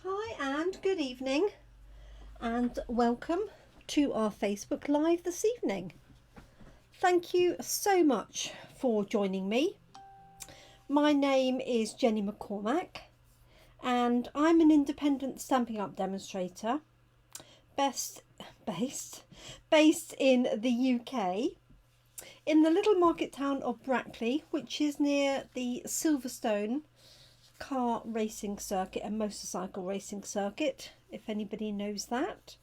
Hi and good evening and welcome to our Facebook Live this evening. Thank you so much for joining me. My name is Jenny McCormack and I'm an independent Stampin' Up demonstrator based in the UK in the little market town of Brackley, which is near the Silverstone car racing circuit and motorcycle racing circuit, if anybody knows that.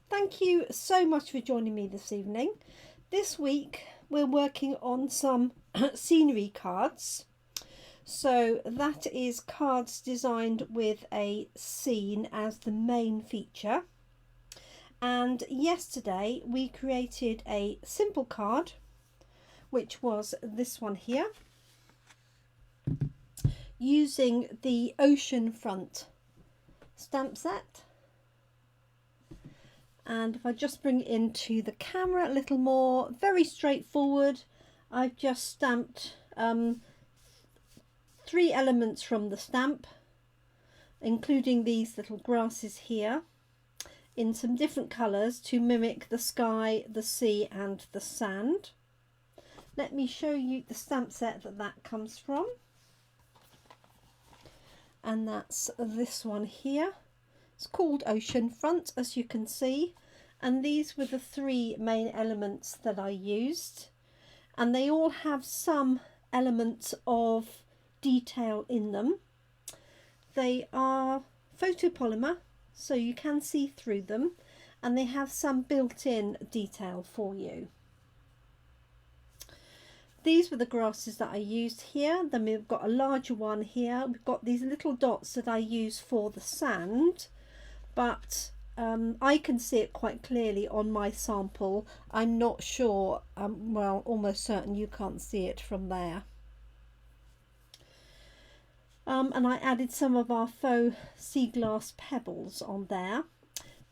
Thank you so much for joining me this evening. This week we're working on some scenery cards. So that is cards designed with a scene as the main feature. And yesterday we created a simple card, which was this one here, using the Oceanfront stamp set. And if I just bring it into the camera a little more, very straightforward. I've just stamped 3 elements from the stamp, including these little grasses here, in some different colours to mimic the sky, the sea and the sand. Let me show you the stamp set that comes from. And that's this one here. It's called Oceanfront, as you can see, and these were the 3 main elements that I used, and they all have some elements of detail in them. They are photopolymer, so you can see through them, and they have some built-in detail for you. These were the grasses that I used here. Then we've got a larger one here. We've got these little dots that I use for the sand, but I can see it quite clearly on my sample. I'm not sure, well, almost certain you can't see it from there. And I added some of our faux sea glass pebbles on there.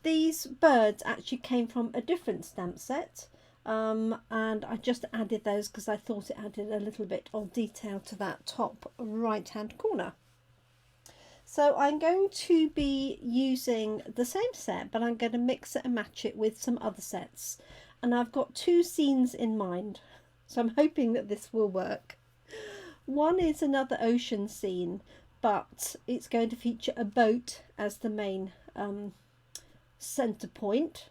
These birds actually came from a different stamp set. And I just added those because I thought it added a little bit of detail to that top right hand corner. So I'm going to be using the same set, but I'm going to mix it and match it with some other sets, and I've got 2 scenes in mind, so I'm hoping that this will work. One is another ocean scene, but it's going to feature a boat as the main center point.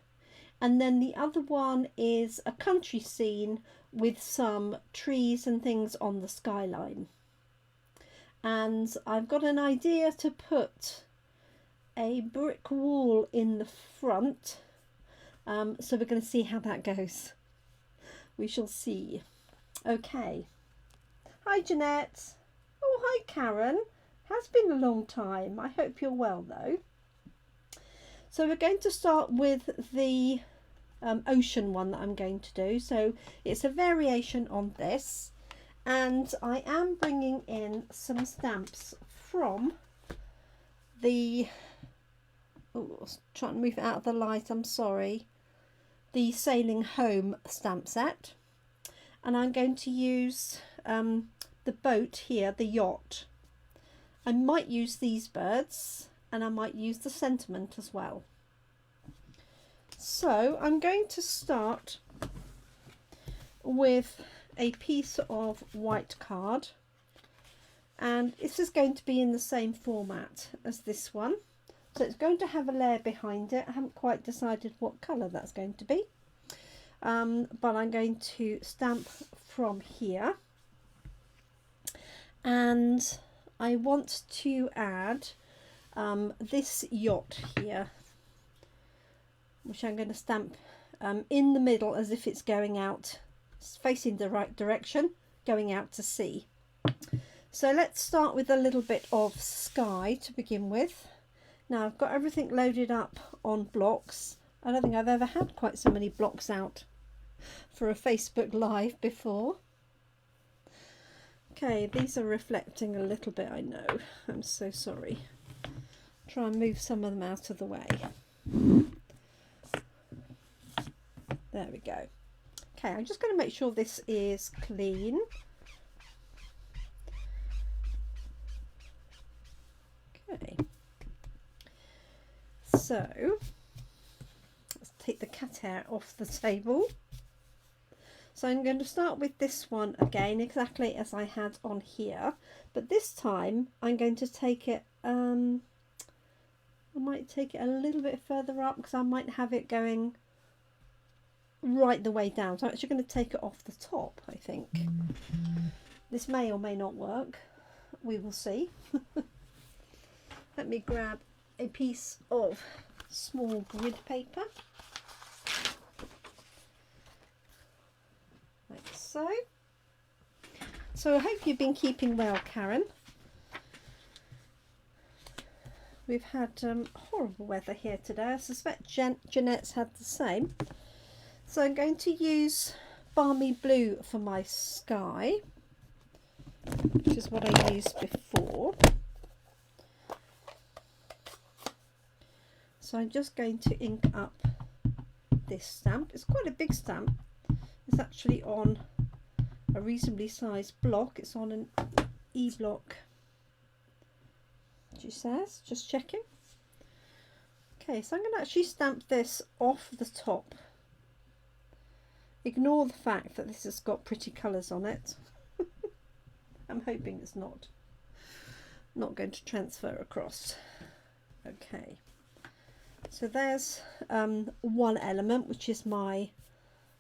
And then the other one is a country scene with some trees and things on the skyline. And I've got an idea to put a brick wall in the front. So we're going to see how that goes. We shall see. Okay. Hi Jeanette. Oh, hi Karen. Has been a long time. I hope you're well though. So we're going to start with the ocean one that I'm going to do. So it's a variation on this, and I am bringing in some stamps from the trying to move it out of the light, I'm sorry, the Sailing Home stamp set, and I'm going to use the boat here, the yacht. I might use these birds, and I might use the sentiment as well. So I'm going to start with a piece of white card, and this is going to be in the same format as this one. So it's going to have a layer behind it. I haven't quite decided what colour that's going to be, but I'm going to stamp from here, and I want to add this yacht here, which I'm going to stamp in the middle as if it's going out, facing the right direction, going out to sea. So let's start with a little bit of sky to begin with. Now I've got everything loaded up on blocks. I don't think I've ever had quite so many blocks out for a Facebook Live before. Okay, these are reflecting a little bit, I know. I'm so sorry. Try and move some of them out of the way. There we go. Okay, I'm just going to make sure this is clean. Okay. So let's take the cat hair off the table. So I'm going to start with this one again, exactly as I had on here, but this time I'm going to take it, I might take it a little bit further up because I might have it going right the way down. So I'm actually going to take it off the top, I think. This may or may not work. We will see. Let me grab a piece of small grid paper. Like so. So I hope you've been keeping well, Karen. We've had horrible weather here today. I suspect Jeanette's had the same. So I'm going to use Balmy Blue for my sky, which is what I used before. So I'm just going to ink up this stamp. It's quite a big stamp. It's actually on a reasonably sized block. It's on an E block, she says, just checking. Okay, so I'm going to actually stamp this off the top. Ignore the fact that this has got pretty colours on it. I'm hoping it's not going to transfer across. Okay, so there's one element, which is my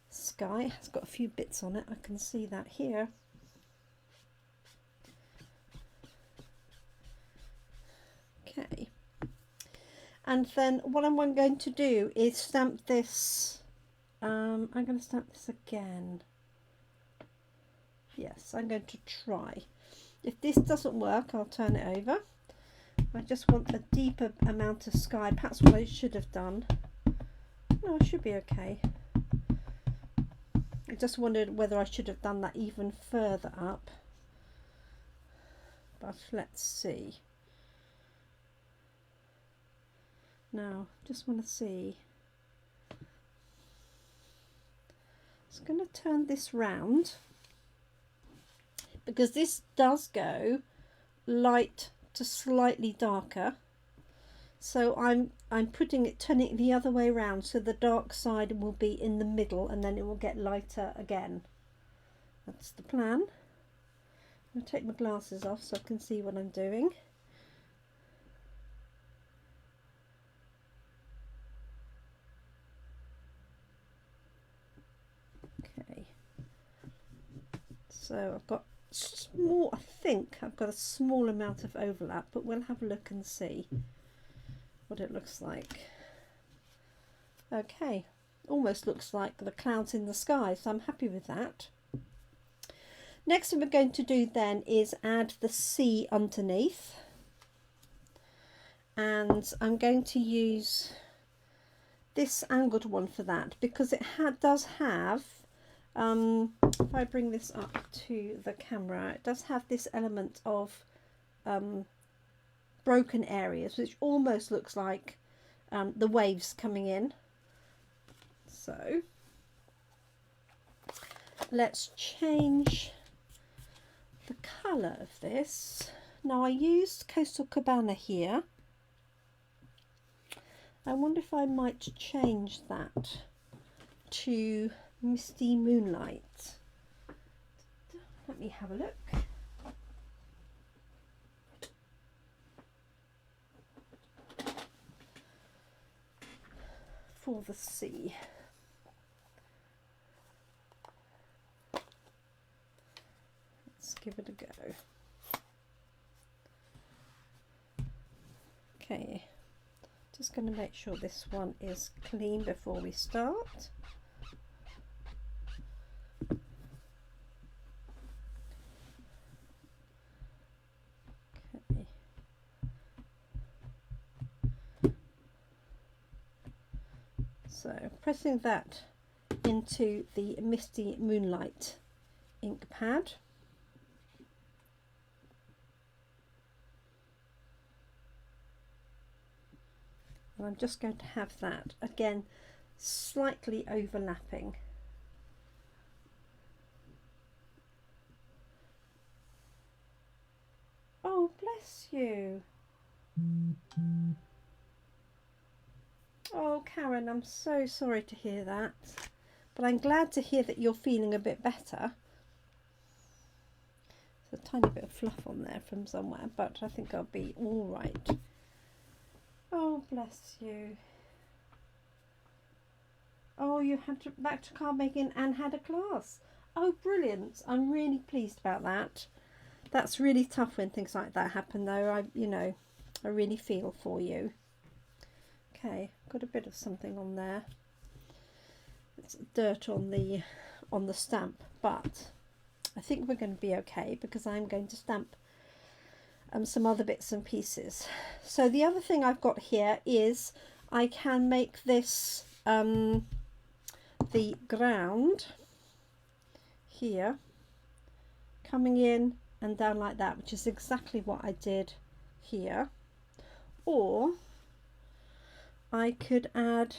sky. It's got a few bits on it, I can see that here. Okay, and then what I'm going to do is stamp this. I'm going to stamp this again. Yes, I'm going to try. If this doesn't work, I'll turn it over. I just want a deeper amount of sky. Perhaps what I should have done. No, I should be okay. I just wondered whether I should have done that even further up. But let's see. Now, just want to see. I'm going to turn this round because this does go light to slightly darker. So I'm turning it the other way around, so the dark side will be in the middle and then it will get lighter again. That's the plan. I'm going to take my glasses off so I can see what I'm doing. Okay. So I've got small, I think I've got a small amount of overlap, but we'll have a look and see what it looks like. Okay, almost looks like the clouds in the sky, so I'm happy with that. Next thing we're going to do then is add the sea underneath, and I'm going to use this angled one for that because it does have, if I bring this up to the camera, it does have this element of broken areas, which almost looks like the waves coming in. So let's change the colour of this. Now I used Coastal Cabana here. I wonder if I might change that to Misty Moonlight. Let me have a look. For the sea. Let's give it a go. Okay, just going to make sure this one is clean before we start. Okay. So pressing that into the Misty Moonlight ink pad. And I'm just going to have that again slightly overlapping. Oh, bless you. Oh, Karen, I'm so sorry to hear that. But I'm glad to hear that you're feeling a bit better. There's a tiny bit of fluff on there from somewhere, but I think I'll be all right. Oh, bless you. Oh, you had to back to card making and had a class. Oh, brilliant. I'm really pleased about that. That's really tough when things like that happen, though. I really feel for you. Okay, got a bit of something on there. It's dirt on the stamp, but I think we're going to be okay because I'm going to stamp some other bits and pieces. So the other thing I've got here is I can make this the ground here coming in and down like that, which is exactly what I did here. Or I could add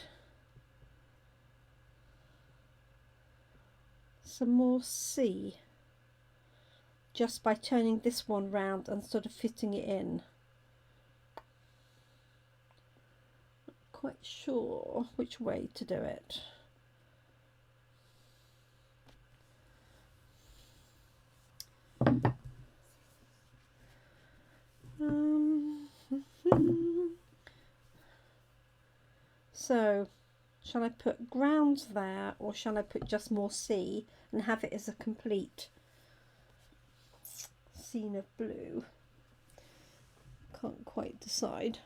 some more sea just by turning this one round and sort of fitting it in. Not quite sure which way to do it. So shall I put ground there, or shall I put just more sea and have it as a complete scene of blue? Can't quite decide.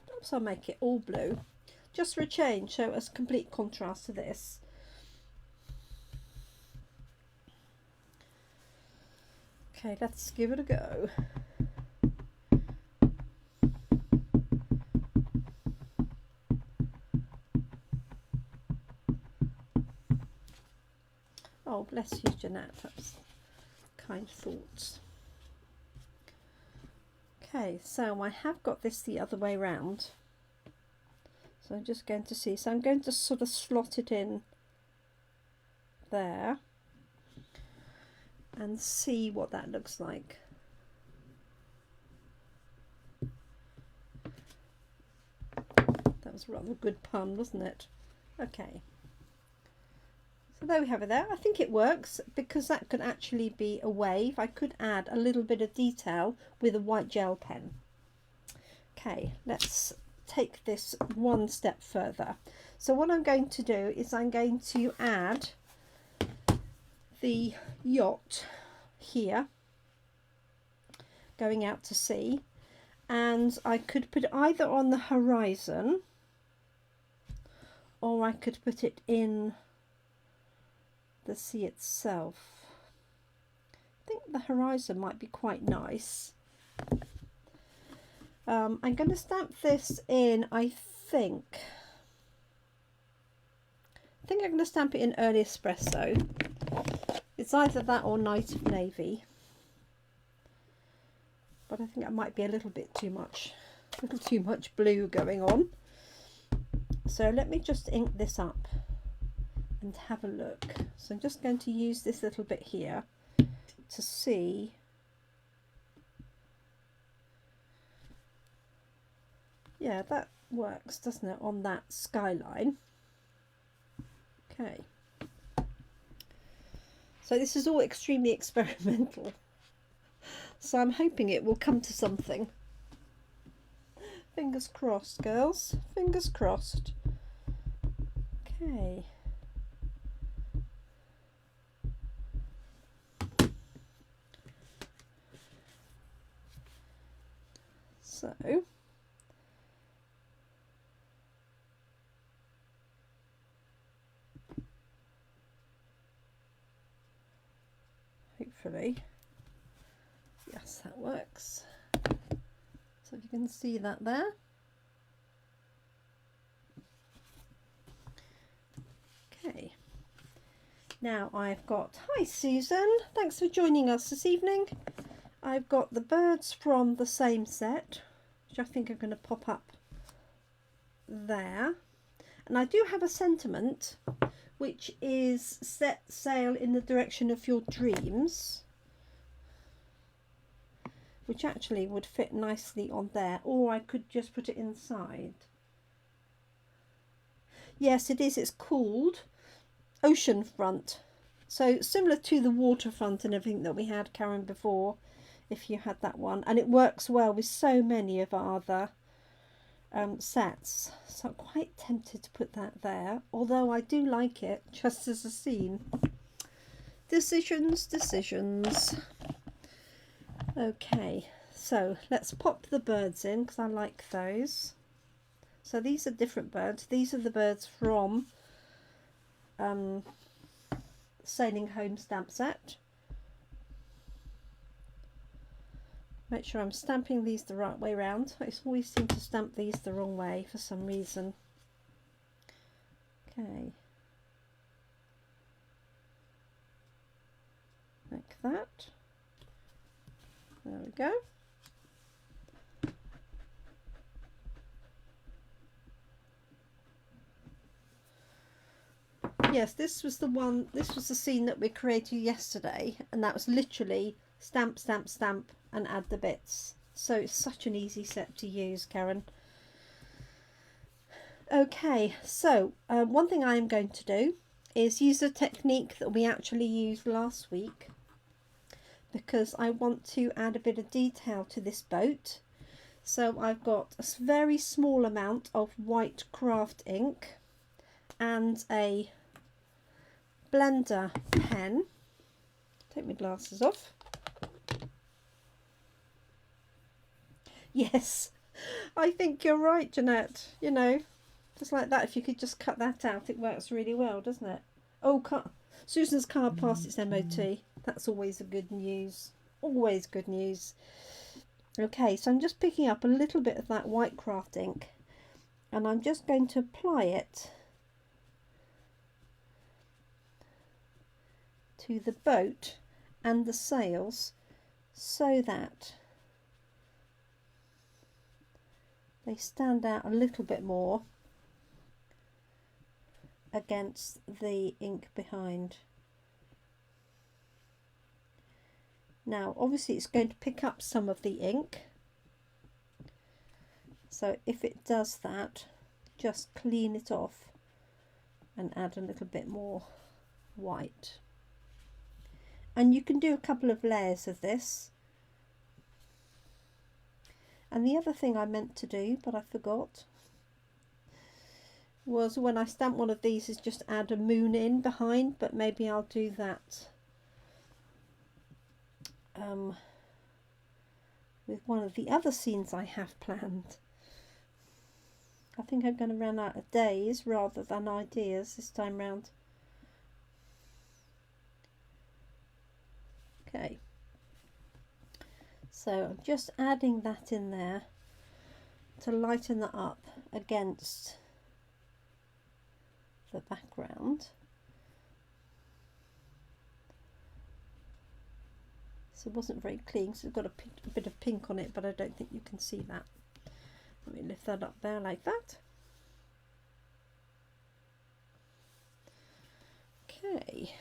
Perhaps I'll make it all blue, just for a change, so as complete contrast to this. Okay, let's give it a go. Oh, bless you, Jeanette. That's kind thoughts. Okay, so I have got this the other way round. So I'm just going to see. So I'm going to sort of slot it in there and see what that looks like. That was a rather good pun, wasn't it? Okay. So there we have it there. I think it works because that could actually be a wave. I could add a little bit of detail with a white gel pen. Okay, let's take this one step further. So what I'm going to do is I'm going to add the yacht here going out to sea, and I could put it either on the horizon or I could put it in the sea itself. I think the horizon might be quite nice. I'm going to stamp this in, I think I'm going to stamp it in early espresso. It's either that or night of navy, but I think that might be a little too much blue going on. So let me just ink this up and have a look. So I'm just going to use this little bit here to see. Yeah, that works, doesn't it, on that skyline? Okay. So this is all extremely experimental. So I'm hoping it will come to something. Fingers crossed, girls. Fingers crossed. Okay. So hopefully, yes, that works. So if you can see that there. Okay. Now I've got, hi Susan, thanks for joining us this evening. I've got the birds from the same set, which I think are going to pop up there. And I do have a sentiment which is set sail in the direction of your dreams, which actually would fit nicely on there, or I could just put it inside. Yes, it is. It's called Oceanfront. So similar to the waterfront and everything that we had, Karen, before, if you had that one. And it works well with so many of our other sets. So I'm quite tempted to put that there, although I do like it just as a scene. Decisions, decisions. Okay, so let's pop the birds in because I like those. So these are different birds. These are the birds from Sailing Home stamp set. Make sure I'm stamping these the right way round. I always seem to stamp these the wrong way for some reason. Okay. Like that. There we go. Yes, this was the scene that we created yesterday, and that was literally stamp, stamp, stamp and add the bits. So it's such an easy set to use, Karen. Okay, so one thing I am going to do is use a technique that we actually used last week, because I want to add a bit of detail to this boat. So I've got a very small amount of white craft ink and a blender pen. Take my glasses off. Yes, I think you're right, Jeanette. You know, just like that, if you could just cut that out, it works really well, doesn't it? Oh, Susan's car passed its MOT. That's always a good news. Always good news. Okay, so I'm just picking up a little bit of that white craft ink, and I'm just going to apply it to the boat and the sails so that they stand out a little bit more against the ink behind. Now obviously it's going to pick up some of the ink, so if it does that, just clean it off and add a little bit more white. And you can do a couple of layers of this. And the other thing I meant to do, but I forgot, was when I stamp one of these is just add a moon in behind, but maybe I'll do that with one of the other scenes I have planned. I think I'm going to run out of days rather than ideas this time round. Okay, so I'm just adding that in there to lighten that up against the background. So it wasn't very clean, so it's got a bit of pink on it, but I don't think you can see that. Let me lift that up there like that. Okay,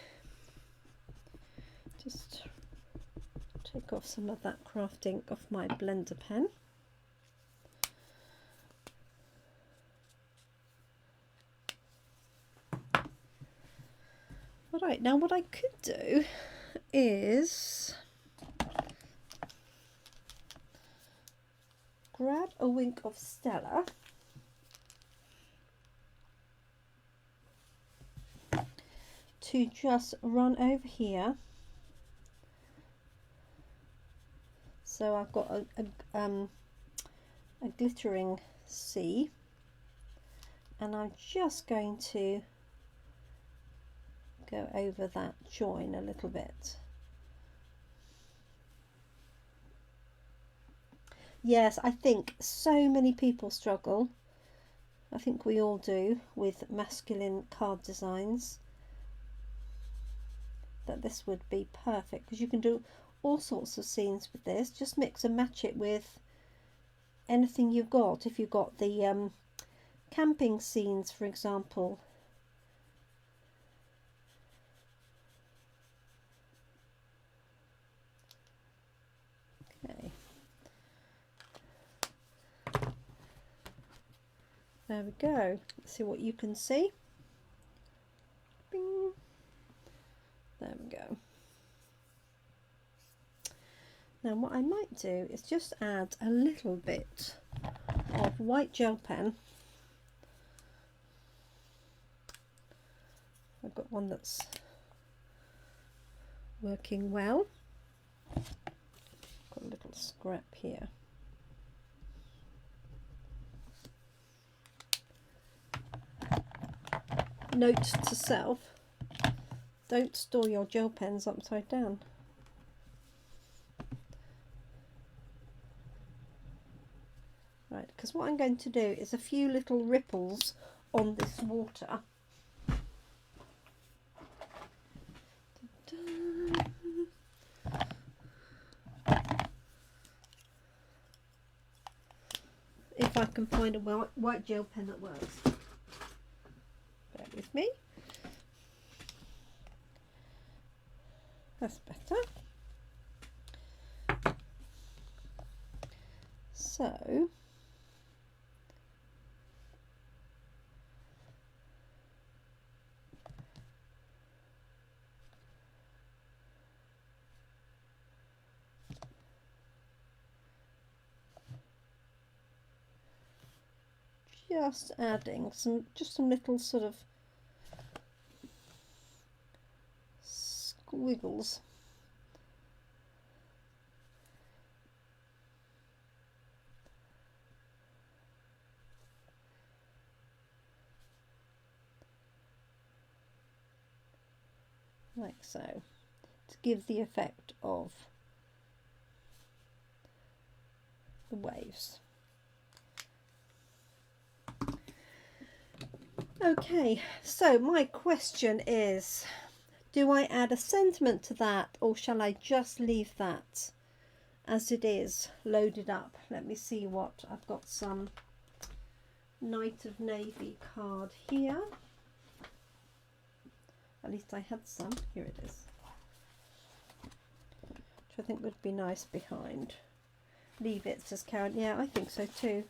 just take off some of that craft ink off my blender pen. Alright, now what I could do is grab a wink of Stella to just run over here. So I've got a glittering sea, and I'm just going to go over that join a little bit. Yes, I think so many people struggle, I think we all do, with masculine card designs, that this would be perfect, because you can do all sorts of scenes with this. Just mix and match it with anything you've got. If you've got the camping scenes, for example, There we go. Let's see what you can see. Bing. There we go. Now what I might do is just add a little bit of white gel pen. I've got one that's working well. Got a little scrap here. Note to self, don't store your gel pens upside down. Right, because what I'm going to do is a few little ripples on this water. If I can find a white gel pen that works. Bear with me. That's better. So just adding some little sort of squiggles. Like so, to give the effect of the waves. Okay, so my question is, do I add a sentiment to that, or shall I just leave that as it is, loaded up? Let me see what I've got. Some Knight of Navy card here. At least I had some. Here it is. Which I think would be nice behind. Leave it, says Karen. Yeah, I think so too.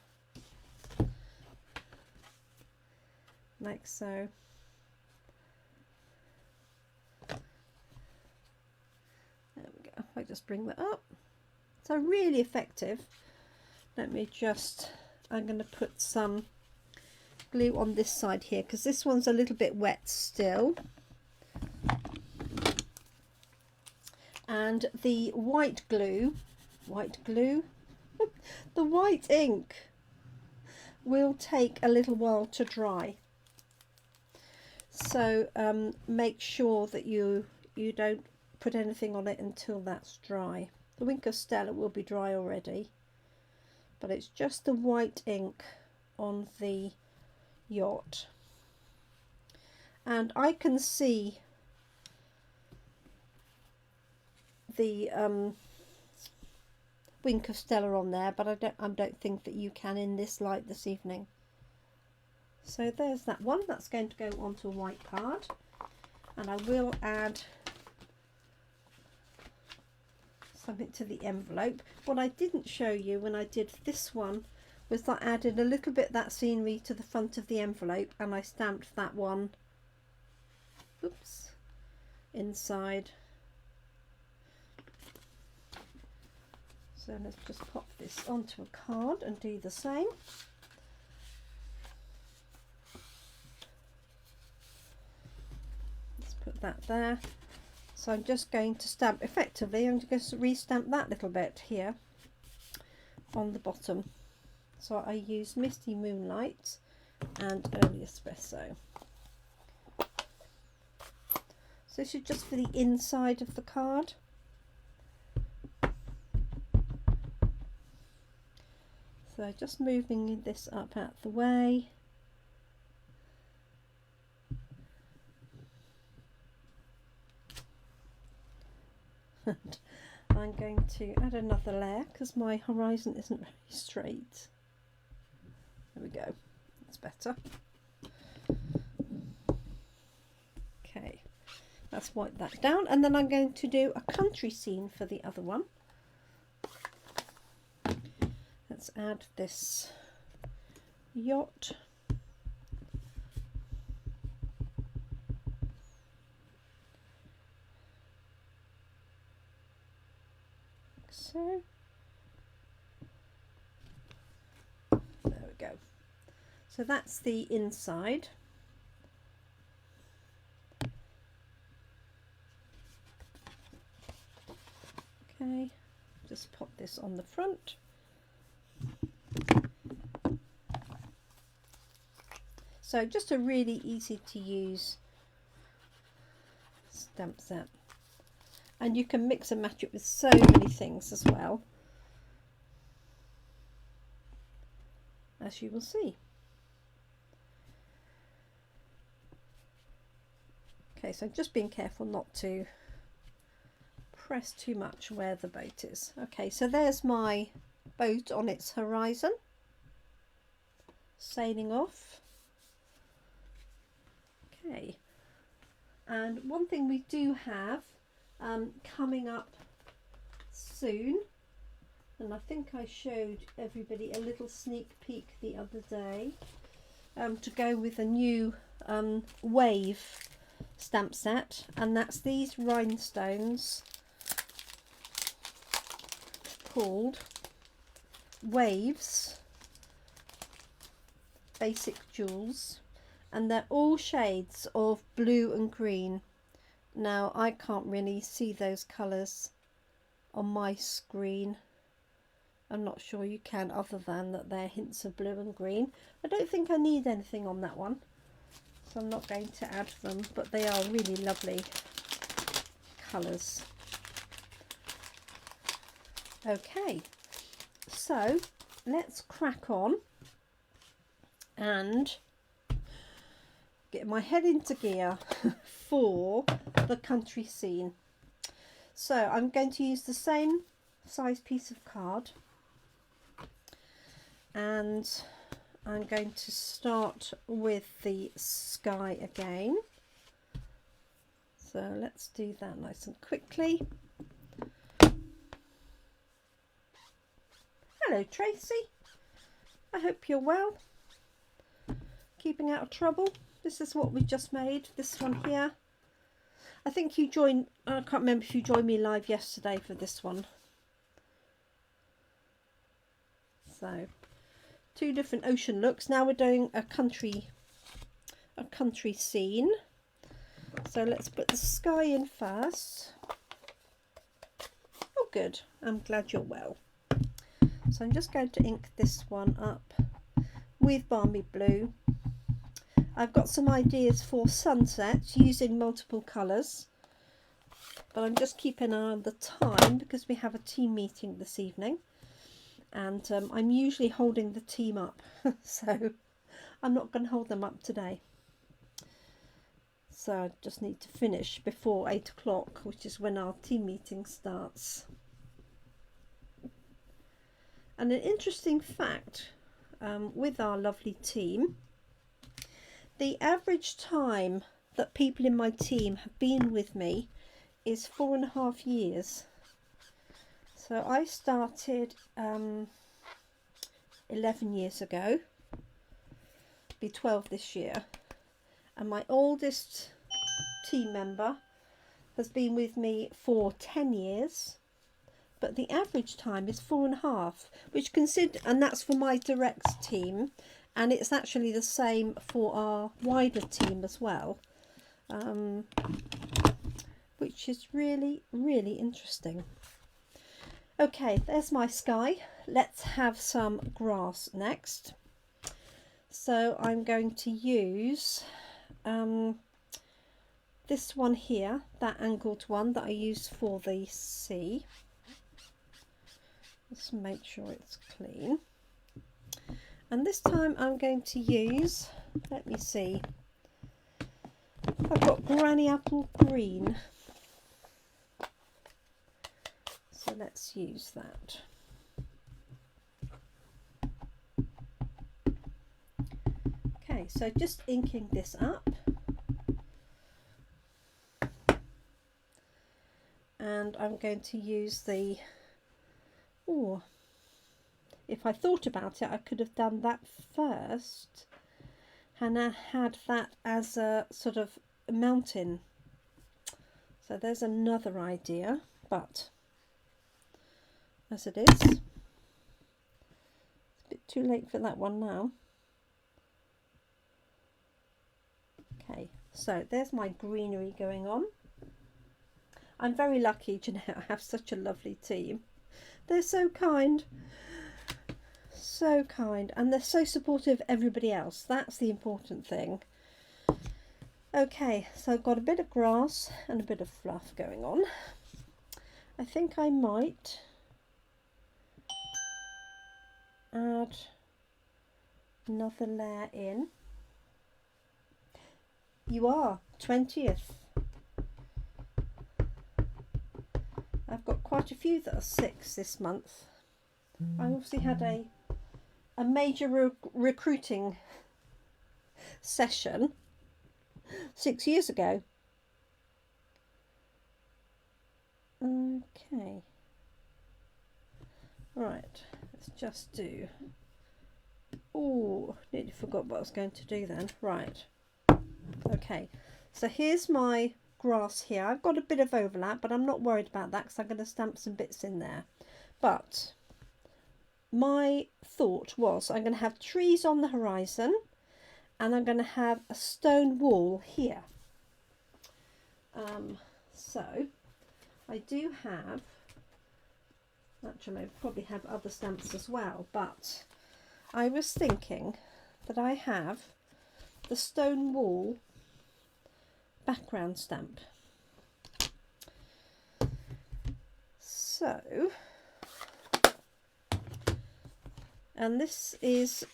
Like so. There we go. I just bring that up. So really effective. Let me just, I'm going to put some glue on this side here because this one's a little bit wet still. And the white glue, the white ink will take a little while to dry. So make sure that you don't put anything on it until that's dry. The Wink of Stella will be dry already, but it's just the white ink on the yacht. And I can see the Wink of Stella on there, but I don't think that you can in this light this evening. So there's that one. That's going to go onto a white card, and I will add something to the envelope. What I didn't show you when I did this one was that I added a little bit of that scenery to the front of the envelope, and I stamped that one, oops, inside. So let's just pop this onto a card and do the same. Let's put that there. So I'm just going to stamp, effectively I'm going to re-stamp that little bit here on the bottom. So I use Misty Moonlight and Early Espresso. So this is just for the inside of the card. So just moving this up out the way. And I'm going to add another layer because my horizon isn't very straight. There we go, that's better. Okay, let's wipe that down, and then I'm going to do a country scene for the other one. Let's add this yacht. so. There we go. So that's the inside. Okay, just pop this on the front. So just a really easy to use stamp set, and you can mix and match it with so many things as well, as you will see. Okay, so just being careful not to press too much where the boat is. Okay, so there's my boat on its horizon, sailing off. Okay, and one thing we do have coming up soon, and I think I showed everybody a little sneak peek the other day, to go with a new wave stamp set, and that's these rhinestones called Waves Basic Jewels, and they're all shades of blue and green. Now I can't really see those colours on my screen. I'm not sure you can, other than that they're hints of blue and green. I don't think I need anything on that one, so I'm not going to add them, but they are really lovely colours. Okay, so let's crack on and get my head into gear for the country scene. So I'm going to use the same size piece of card, and I'm going to start with the sky again. So let's do that nice and quickly. Hello Tracy, I hope you're well, keeping out of trouble. This is what we just made, this one here. I think you joined, I can't remember if you joined me live yesterday for this one. So, two different ocean looks. Now we're doing a country scene. So let's put the sky in first. Oh good, I'm glad you're well. So I'm just going to ink this one up with Balmy Blue. I've got some ideas for sunsets using multiple colours, but I'm just keeping an eye on the time because we have a team meeting this evening, and I'm usually holding the team up, so I'm not going to hold them up today. So I just need to finish before 8 o'clock, which is when our team meeting starts. And an interesting fact with our lovely team, the average time that people in my team have been with me is 4.5 years. So I started 11 years ago, be 12 this year, and my oldest team member has been with me for 10 years, but the average time is 4.5, which and that's for my direct team. And it's actually the same for our wider team as well, which is really, really interesting. Okay, there's my sky. Let's have some grass next. So I'm going to use this one here, that angled one that I used for the sea. Let's make sure it's clean. And this time I'm going to use, let me see, I've got Granny Apple Green. So let's use that. Okay, so just inking this up. And I'm going to use the, if I thought about it, I could have done that first and I had that as a sort of mountain. So there's another idea, but as it is. It's a bit too late for that one now. Okay, so there's my greenery going on. I'm very lucky, Jeanette. I have such a lovely team. They're so kind. So kind. And they're so supportive of everybody else. That's the important thing. Okay, so I've got a bit of grass and a bit of fluff going on. I think I might add another layer in. You are 20th. I've got quite a few that are 6 this month. I also had a major recruiting session 6 years ago. Okay. Right, let's just do... Oh, nearly forgot what I was going to do then. Right. Okay, so here's my grass here. I've got a bit of overlap, but I'm not worried about that because I'm going to stamp some bits in there. But my thought was I'm going to have trees on the horizon and I'm going to have a stone wall here. So I do have, actually I probably have other stamps as well, but I was thinking that I have the stone wall background stamp. So, and this is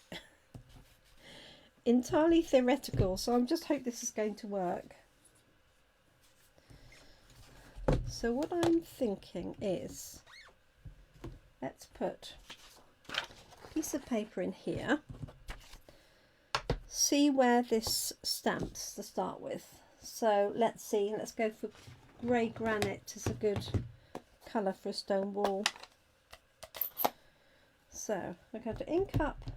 entirely theoretical, so I'm just hope this is going to work. So what I'm thinking is, let's put a piece of paper in here, see where this stamps to start with. So let's see, let's go for grey granite as a good colour for a stone wall. So I'm going to ink up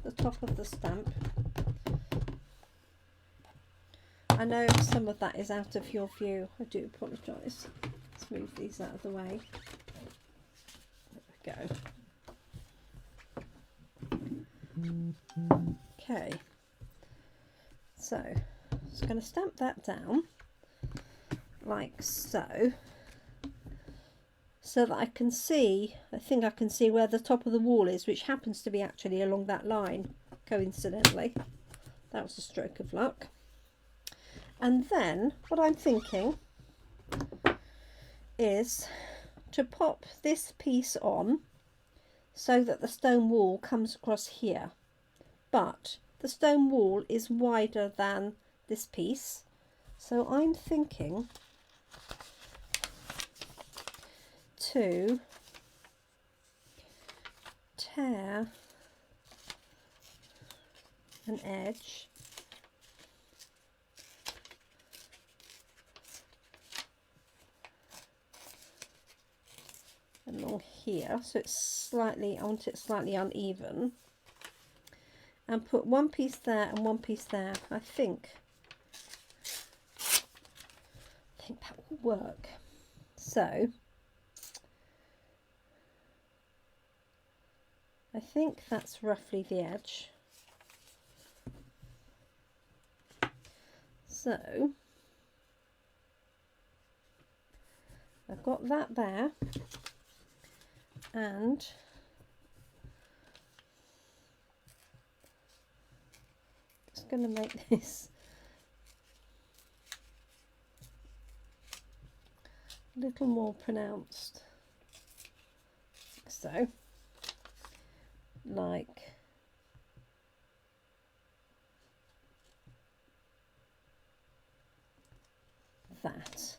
the top of the stamp. I know some of that is out of your view, I do apologise. Let's move these out of the way. There we go. Okay, so just going to stamp that down like so, so that I can see, I think I can see where the top of the wall is, which happens to be actually along that line, coincidentally. That was a stroke of luck. And then what I'm thinking is to pop this piece on so that the stone wall comes across here, but the stone wall is wider than this piece, so I'm thinking to tear an edge along here, so it's slightly, I want it slightly uneven, and put one piece there and one piece there. I think that will work. So I think that's roughly the edge. So I've got that there, and just going to make this a little more pronounced, so like that.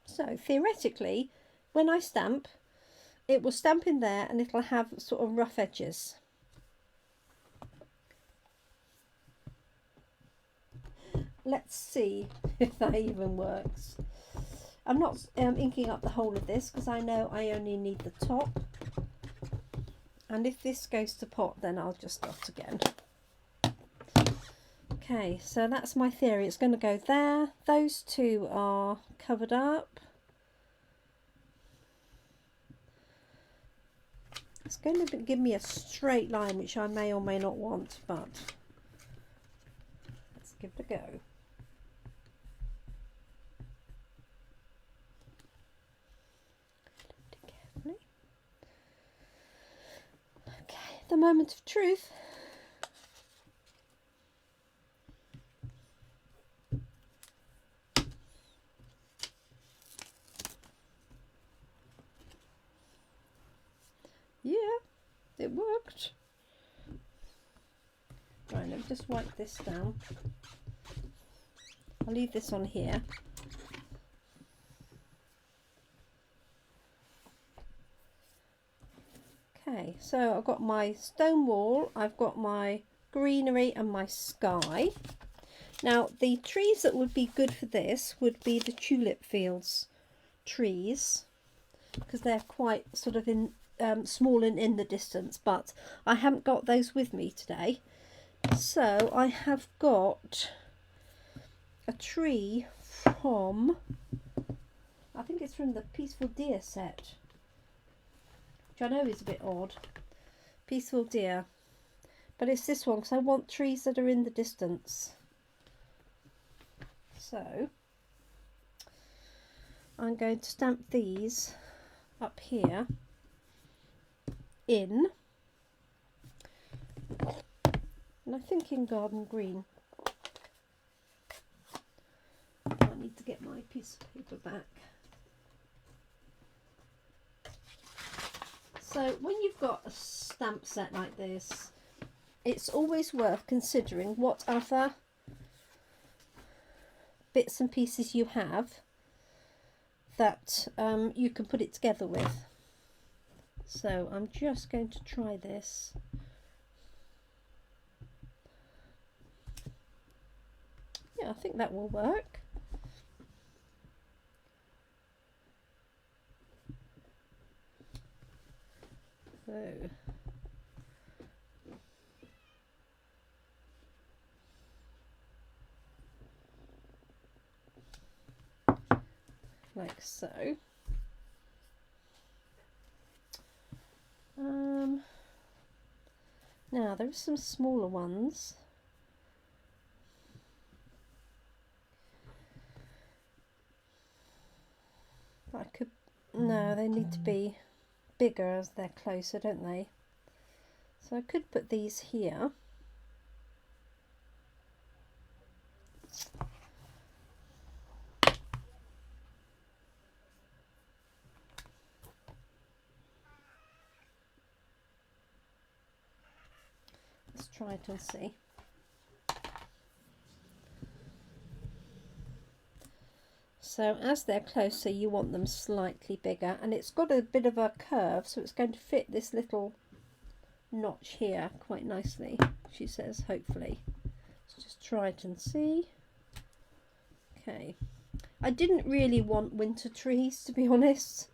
So theoretically, when I stamp, it will stamp in there and it'll have sort of rough edges. Let's see if that even works. I'm not inking up the whole of this because I know I only need the top, and if this goes to pot then I'll just start again. Okay, so that's my theory. It's going to go there. Those two are covered up. It's going to give me a straight line, which I may or may not want, but let's give it a go. Carefully. Okay, the moment of truth. Yeah, it worked. Right, let me just wipe this down. I'll leave this on here. Okay, so I've got my stone wall, I've got my greenery and my sky. Now the trees that would be good for this would be the tulip fields trees, because they're quite sort of in small and in the distance, but I haven't got those with me today. So I have got a tree from, I think it's from the Peaceful Deer set, which I know is a bit odd. Peaceful Deer, but it's this one because I want trees that are in the distance. So I'm going to stamp these up here in, and I think in garden green. I need to get my piece of paper back. So when you've got a stamp set like this, it's always worth considering what other bits and pieces you have that you can put it together with. So I'm just going to try this. Yeah, I think that will work. So like so. Now there are some smaller ones. But I could, no, they need to be bigger as they're closer, don't they? So I could put these here. Let's try it and see. So as they're closer, you want them slightly bigger, and it's got a bit of a curve, so it's going to fit this little notch here quite nicely, she says, hopefully. Let's just try it and see. Okay, I didn't really want winter trees, to be honest,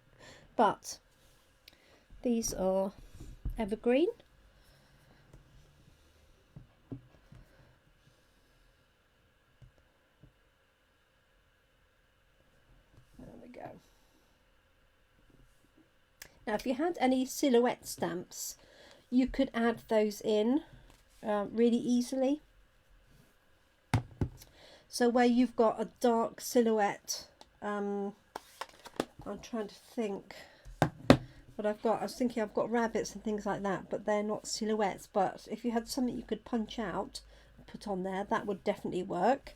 but these are evergreen. Go. Now if you had any silhouette stamps, you could add those in really easily. So where you've got a dark silhouette, I'm trying to think what I've got. I was thinking I've got rabbits and things like that, but they're not silhouettes. But if you had something you could punch out and put on there, that would definitely work.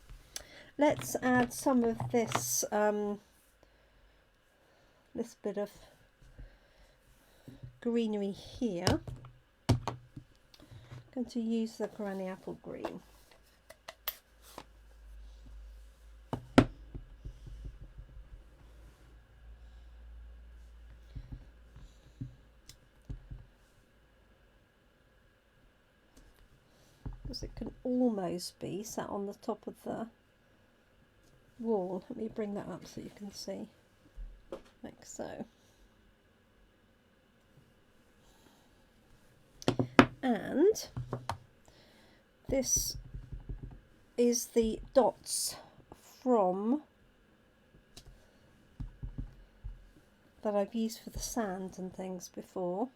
Let's add some of this this bit of greenery here. I'm going to use the granny apple green. Because it can almost be sat on the top of the wall. Let me bring that up so you can see. Like so. And this is the dots from that I've used for the sand and things before.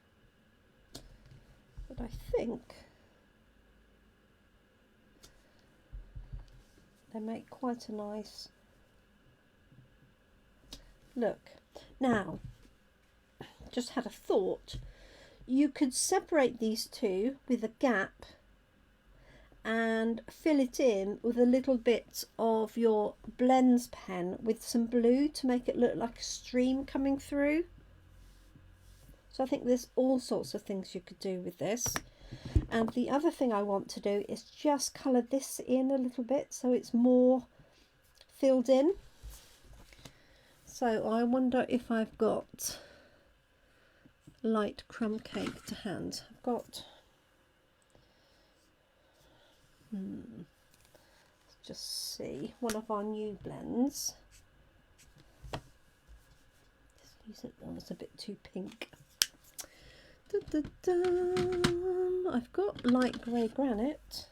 but I think they make quite a nice look. Now, just had a thought. You could separate these two with a gap and fill it in with a little bit of your blends pen with some blue to make it look like a stream coming through. So I think there's all sorts of things you could do with this. And the other thing I want to do is just colour this in a little bit so it's more filled in. So I wonder if I've got light crumb cake to hand. I've got let's just see, one of our new blends. Just use it. Oh, it's a bit too pink. I've got light grey granite,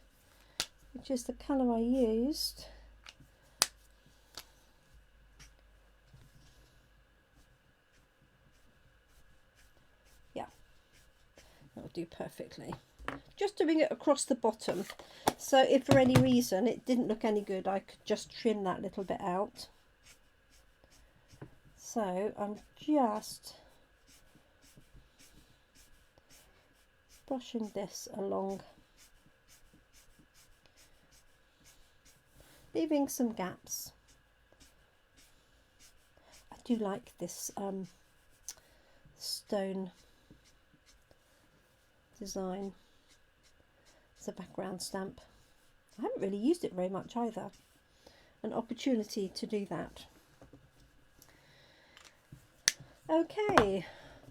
which is the colour I used. Yeah, that'll do perfectly. Just doing it across the bottom, so if for any reason it didn't look any good, I could just trim that little bit out. So I'm just brushing this along, leaving some gaps. I do like this stone design as a background stamp. I haven't really used it very much either. An opportunity to do that. Okay,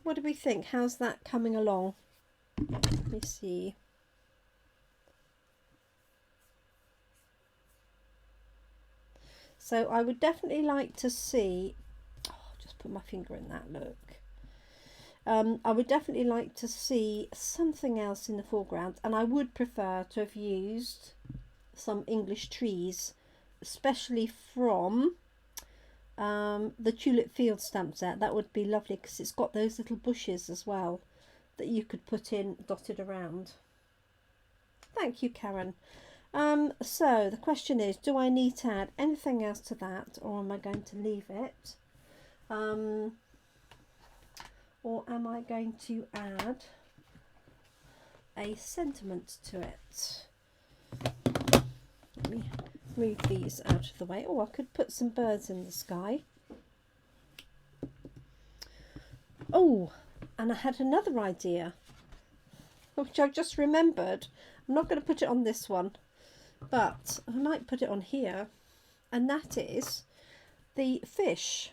what do we think? How's that coming along? Let me see. So I would definitely like to see, oh, just put my finger in that, look. I would definitely like to see something else in the foreground, and I would prefer to have used some English trees, especially from the Tulip Field stamp set. That would be lovely because it's got those little bushes as well that you could put in dotted around. Thank you, Karen. So the question is, do I need to add anything else to that, or am I going to leave it? Or am I going to add a sentiment to it? Let me move these out of the way. Oh, I could put some birds in the sky. Oh, and I had another idea, which I've just remembered. I'm not going to put it on this one, but I might put it on here, and that is the fish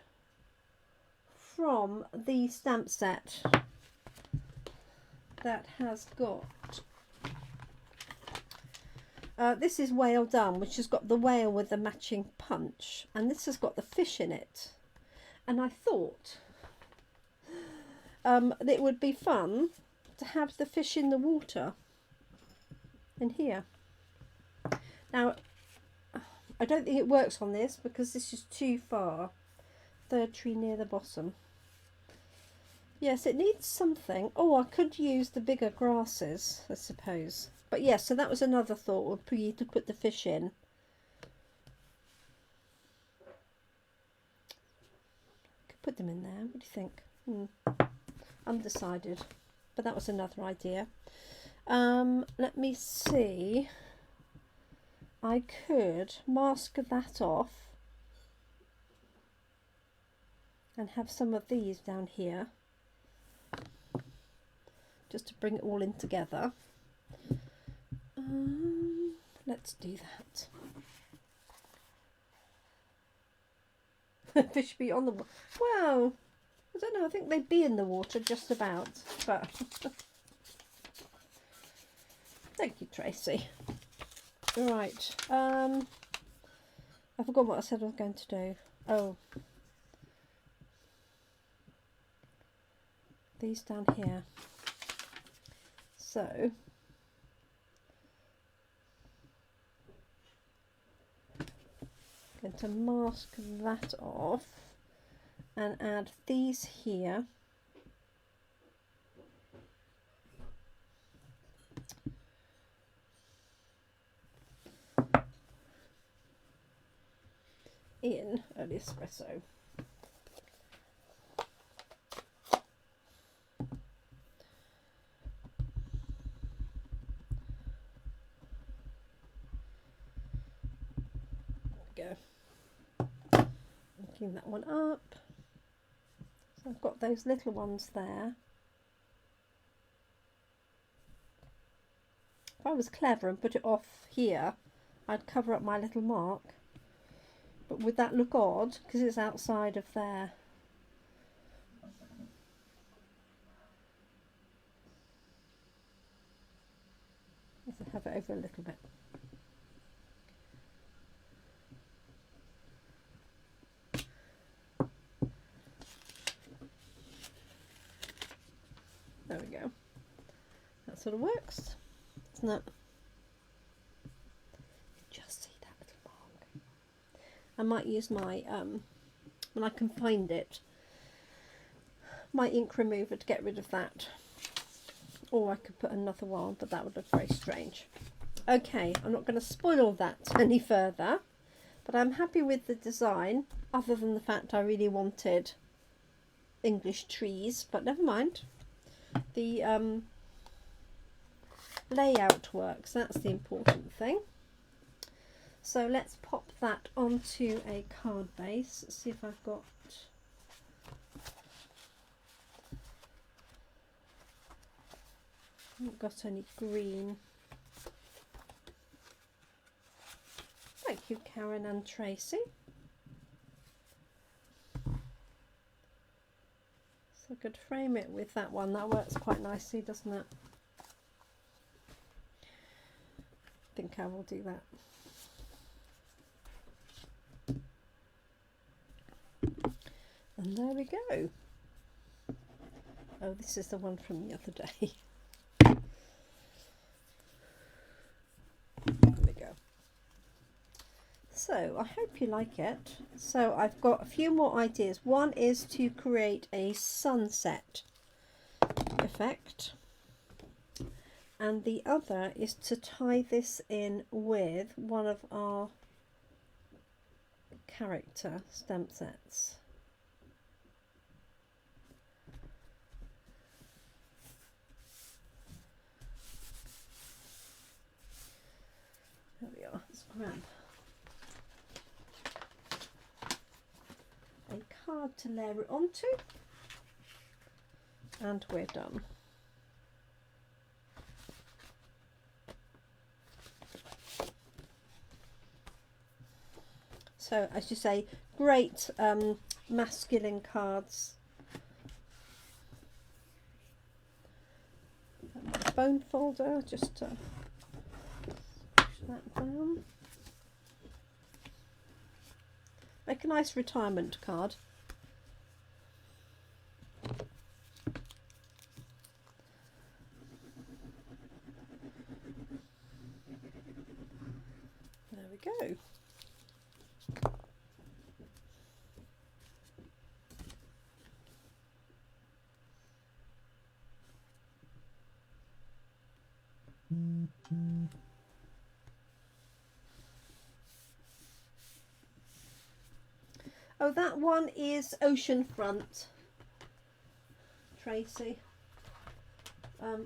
from the stamp set that has got this is Whale Done, which has got the whale with the matching punch, and this has got the fish in it. And I thought that it would be fun to have the fish in the water in here. Now I don't think it works on this because this is too far. Third tree near the bottom. Yes, it needs something. Oh, I could use the bigger grasses, I suppose. But yes, so that was another thought, would be to put the fish in. Could put them in there. What do you think? Undecided. But that was another idea. Let me see. I could mask that off and have some of these down here, just to bring it all in together. Let's do that. Fish be on the water. Well, I don't know, I think they'd be in the water just about, but thank you, Tracy. Right, I forgot what I said I was going to do. Oh, these down here. So I'm going to mask that off and add these here. in early espresso. There we go. Clean that one up. So I've got those little ones there. If I was clever and put it off here, I'd cover up my little mark. But would that look odd? Because it's outside of there. Let's have it over a little bit. There we go. That sort of works, doesn't it? Just see that little mark. I might use my, when I can find it, my ink remover to get rid of that. Or I could put another one, but that would look very strange. Okay, I'm not going to spoil that any further, but I'm happy with the design, other than the fact I really wanted English trees, but never mind. The layout works, that's the important thing. So let's pop that onto a card base. Let's see if I've got any green. Thank you, Karen and Tracy. So I could frame it with that one. That works quite nicely, doesn't it? I think I will do that. And there we go. Oh, this is the one from the other day. There we go. So I hope you like it. So I've got a few more ideas. One is to create a sunset effect, and the other is to tie this in with one of our character stamp sets. There we are. Let's grab a card to layer it onto, and we're done. So, as you say, great masculine cards. My phone folder, just to push that down. Make a nice retirement card. There we go. Oh, that one is Oceanfront, Tracy,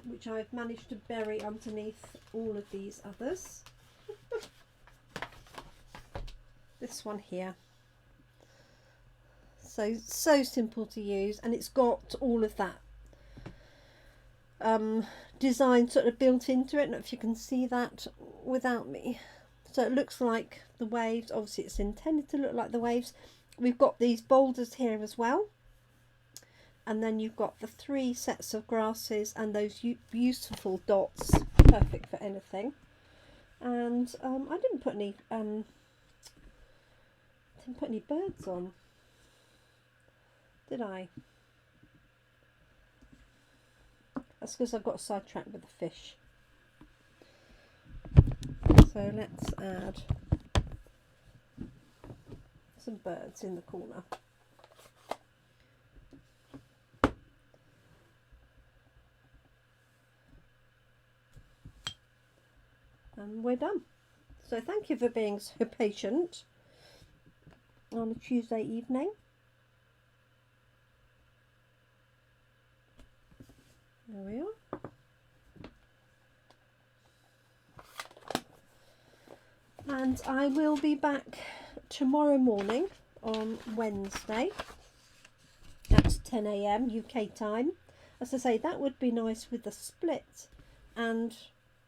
which I've managed to bury underneath all of these others. This one here. So simple to use, and it's got all of that design sort of built into it. I don't know if you can see that without me. So it looks like the waves. Obviously it's intended to look like the waves. We've got these boulders here as well, and then you've got the 3 sets of grasses and those beautiful dots, perfect for anything. And I didn't put any birds on, did I? That's because I've got sidetracked with the fish. So let's add some birds in the corner. And we're done. So thank you for being so patient. on a Tuesday evening. There we are. And I will be back tomorrow morning on Wednesday at 10 AM UK time. As I say, that would be nice with the split and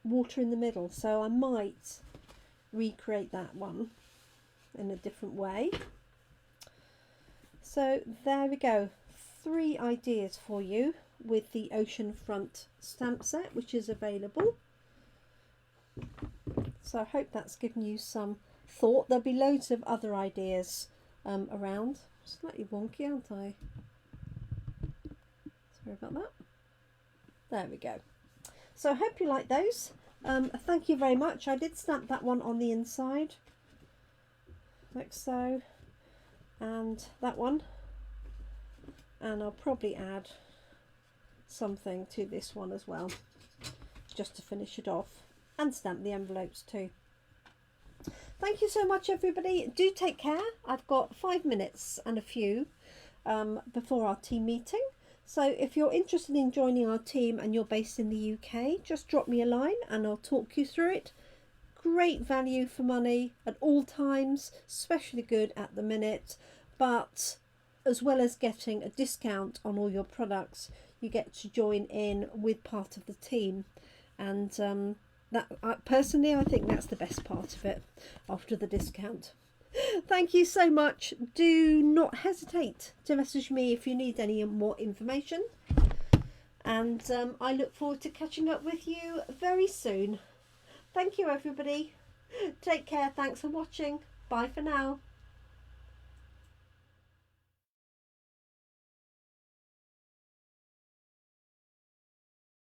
water in the middle, so I might recreate that one in a different way. So there we go, 3 ideas for you with the Oceanfront stamp set, which is available. So I hope that's given you some thought. There'll be loads of other ideas around. Slightly wonky, aren't I? Sorry about that. There we go. So I hope you like those. Thank you very much. I did stamp that one on the inside, like so, and that one, and I'll probably add something to this one as well, just to finish it off, and stamp the envelopes too. Thank you so much, everybody. Do take care. I've got 5 minutes and a few before our team meeting. So if you're interested in joining our team and you're based in the UK, just drop me a line and I'll talk you through it. Great value for money at all times, especially good at the minute. But as well as getting a discount on all your products, you get to join in with part of the team. And personally, I think that's the best part of it after the discount. Thank you so much. Do not hesitate to message me if you need any more information. And I look forward to catching up with you very soon. Thank you, everybody. Take care. Thanks for watching. Bye for now.